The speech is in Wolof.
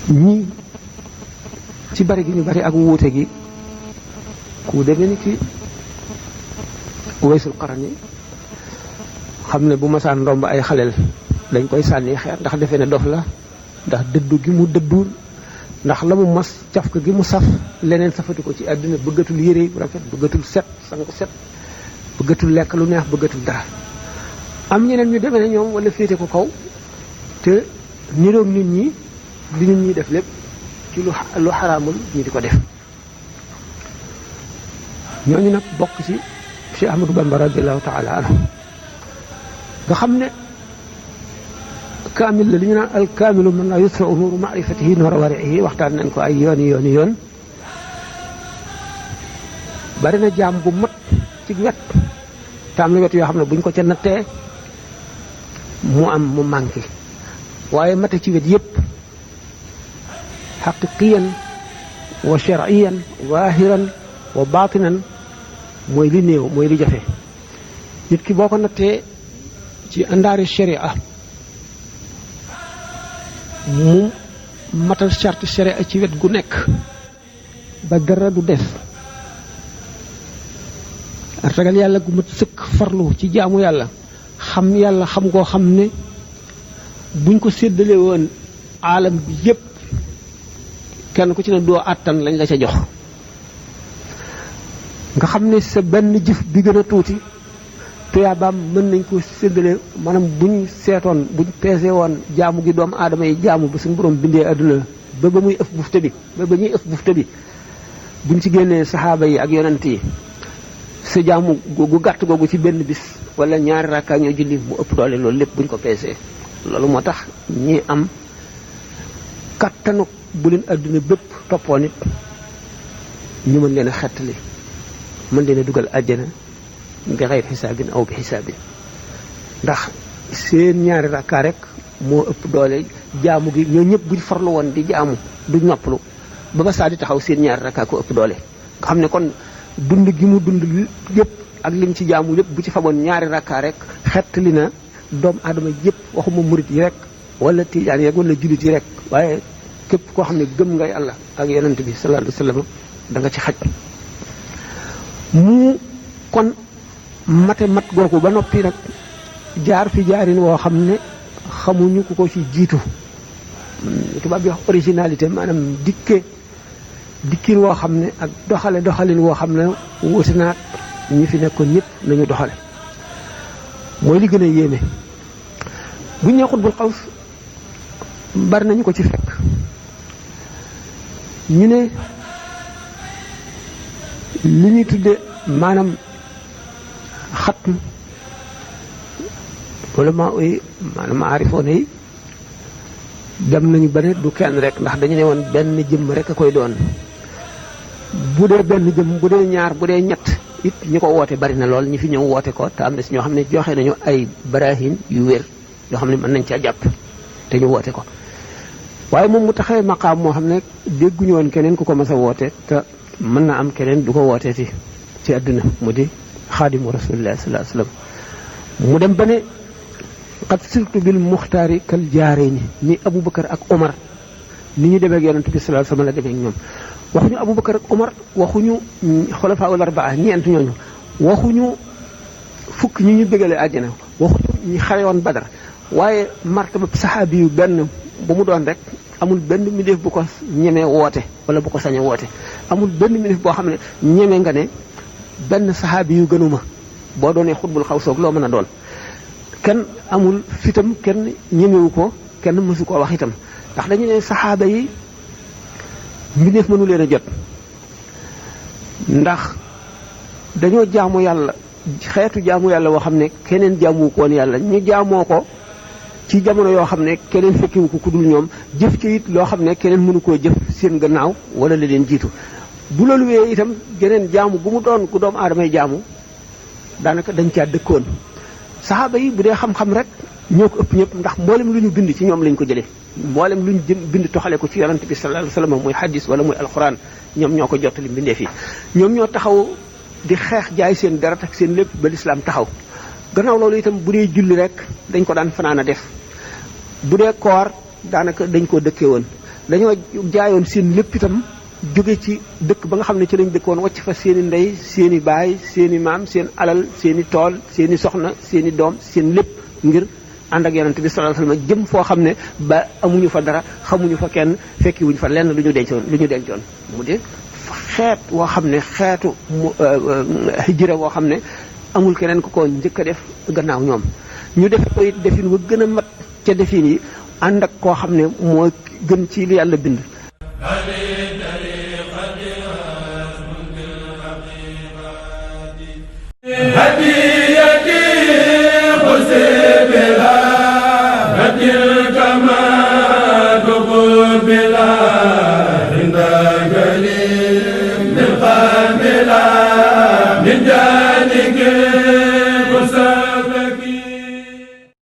ñii ci bari gi ñu bari ak wuute gi ku demee ni ki Uwaysul Qarni xam ne bu masaan ndomb ay xaleel dañ koy sànni xeer ndax defe ne dof la ndax dëddu gi mu dëddu ndax la mu mas cafka gi mu saf leneen safatu ko ci àdduna bëggatul yére bu rafet bëggatul set sangu set bëggatul lekk lu neex bëggatul dara am ñeneen ñu demee ne ñoom wala féete ko kaw te niroog nit ñi li nit ñi def lépp ci lu xaraamul ñu di ko def ñooñu nag bokk ci Cheikh Ahmadou Bamba radiallahu taala anhu nga xam ne kaamil la li ñu naan al kaamilu man laa yusra nuuru maarifatihi noora warihi waxtaan nañ ko ay yooni yoon bari na jaam bu mat ci wet te am na wet yoo xam ne buñ ko ca nattee mu manqué waaye mate ci wet yépp xaqiqiyan wa shar'iyan waahiran wa baatinan mooy li néew mooy li jafe nit ki boo ko nattee ci àndaari sharia mu matal charte sharia ci wet gu nekk ba dara du des ragal yàlla gu mat sëkk farlu ci jaamu yàlla xam yàlla xam koo xam ne buñ ko séddale woon aalam bi yépp kenn ku ci ne doo àttan lañ la ca jox nga xam ne sa benn jëf bi gën a tuuti tuyaabaam mën nañ ko séddale maanaam buñ seetoon buñ peese woon jaamu gi doomu aadama yi jaamu ba suñu borom bindee àdduna ba muy ëf bufte bi ba ñuy ëf bufte bi buñ ci génnee saxaaba yi ak yonent yi sa jaamu gu gàtt googu ci benn bis wala ñaari rakkaa ñoo julli mu ëpp doole loolu lépp buñ ko peesee loolu moo tax ñi am kattanu bu leen àdduna bépp toppoo nit ñu mën leen a xettali mën leen a dugal àjjana bi xayr xisaabin aw bi xisaabin ndax seen ñaari rakkaa rek moo ëpp doole jaamu gi ñoo ñëpp buñ farlu woon di jaamu du noppalu ba saa di taxaw seen ñaari rakkaa ko ëpp doole nga xam ne kon dund gi mu dund yëpp ak lim ci jaamu lépp bu ci faboon ñaari rakkaa rek xettali na doomu aadama yëpp waxuma murit yi rek wala tijaan yi rek wala jullit yi rek waaye képp koo xam ne gëm nga yàlla ak yonent bi sallallahu alayhi wa sallam da nga ci xaj mu kon mate mat googu ba noppi nag jaar fi jaarin woo xam ne xamuñu ku ko ci jiitu tubaab bi wax originalité maanaam dikkin woo xam ne ak doxalin woo xam ne wuti naat ñi fi nekkoon ñëpp nañu doxale mooy li gën a yéeme bu ñu xutbul xaws bari nañu ko ci fekk ñu ne li ñuy tudde maanaam xatm wala maanaam aarifoon yi dem nañu ba ne du kenn rek ndax dañu ne woon benn jëmm rek a koy doon bu dee benn jëmm bu dee ñaar bu dee ñett it ñi ko woote bari na lool ñi fi ñëw woote ko te am na si ñoo xam ne joxe nañu ay barahin yu wér yoo xam ne mën nañ caa jàpp te ñu woote ko waaye moom mu taxawee maqaam moo xam ne dégguñu woon keneen ku ko mas a woote te mën na am keneen du ko wooteeti ci àdduna mu di xaadimu rasulillahi sallallahu alayhi wasallam mu dem ba ne qad sirtu bil muxtaari kal jaarayni ni Aboubacar ak Omar ni ñu demee ak yonent bi sallallahu alayhi wasallam la demee ak ñoom waxuñu Aboubacar ak Omar waxuñu xulafaa ul arbaa ñeent ñooñu waxuñu fukk ñi ñu bëggale àjjana waxuñu ñi xare woon Badar waaye martaba saxaabi yu benn bu mu doon rek amul benn mbindeef bu ko ñemee woote wala bu ko sañee woote amul benn mbindeef boo xam ne ñeme nga ne benn saxaabi yu gënuma boo doonee xutbul xaw soog loo mën a doon kenn amul fitam kenn ñemewu ko kenn mësu koo wax itam ndax dañu ne saxaaba yi mbindeef mënu leen a jot ndax dañoo jaamu yàlla xeetu jaamu yàlla woo xam ne keneen jaamu ko woon yàlla ñu jaamoo ko ci jamono yoo xam ne keneen fekkiwu ko ku dul ñoom jëf ci it loo xam ne keneen mënu koo jëf seen gannaaw wala la leen jiitu bu loolu wéyee itam geneen jaamu gu mu doon ku doomu aadamay jaamu daanaka dañ caa dëkkoon saxaaba yi bu dee xam-xam rek ñoo ko ëpp ñëpp ndax mboolem lu ñu bind ci ñoom lañ ko jëlee mboolem lu ñu bind toxale ko ci yonent bi sallallahu alayhi wasallam muy hadis wala muy alquran ñoom ñoo ko jottali mbindee fi ñoom ñoo taxaw di xeex jaay seen deret ak seen lépp ba lislaam taxaw gannaaw loolu itam bu dee julli rek dañ ko daan fanaan a def bu dee koor daanaka dañ koo dëkkee woon dañoo jaayoon seen lépp itam jóge ci dëkk ba nga xam ne ci lañ dëkkoon wacc fa seeni ndey seeni baay seeni maam seen alal seeni tool seeni soxna seeni doom seen lépp ngir ànd ak yonent bi sallallahu alayhi wasallam jëm foo xam ne ba amuñu fa dara xamuñu fa kenn fekki wuñu fa lenn lu ñu dencoon mu de xeet woo xam ne xeetu hijra woo xam ne amul keneen ku ko njëkk a def gannaaw ñoom ñu def ko it defin wa gën a mat ca defin yi ànd ak koo xam ne moo gën ci li yàlla bind